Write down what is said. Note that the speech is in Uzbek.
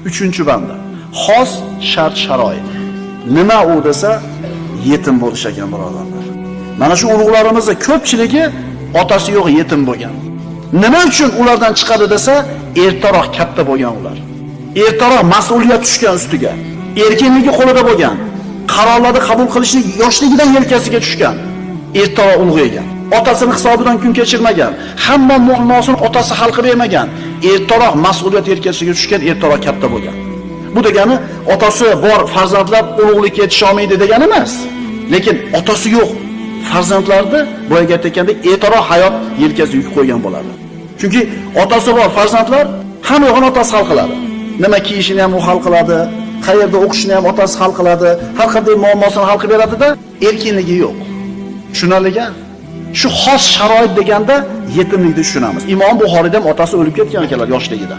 3-banda. Xos shart-sharoit. Nima u desa, yetim bo'lish ekan, birodarlar. Mana shu ulug'larimizning ko'pchiligi otasi yo'q yetim bo'lgan. Nima uchun ulardan chiqadi desa, ertaroq katta bo'lgan ular. Ertaroq mas'uliyat tushgan ustiga. Erkinligi qo'lida bo'lgan. Qarorlarni qabul qilishni yoshligidan yelkasiga tushgan. Ertaroq ulg'aygan. Otasini hisobidan kun kechirmagan. Hamma muammosini otasi hal qilib bermagan. Ertaroq mas'uliyat yelkasiga tushgan, ertaroq katta bo'lgan. Bu degani otasi bor farzandlar ulug'likka yetisha olmaydi degani emas. Lekin otasi yo'q farzandlarni boyaga aytgandek ertaroq hayot yelkasiga yuk qo'ygan bo'ladi. Chunki otasi bor farzandlar hamma yo'g'ini otasi hal qiladi. Nima kiyishini ham u hal qiladi, qayerda o'qishini ham otasi hal qiladi, har qanday muammosini hal qilib beradi-da, erkinligi yo'q. Tushunarliga? Shu xos sharoit deganda yetimlikni tushunamiz. Imom Buxoriyda ham otasi o'lib ketgan ekanlar yoshligida.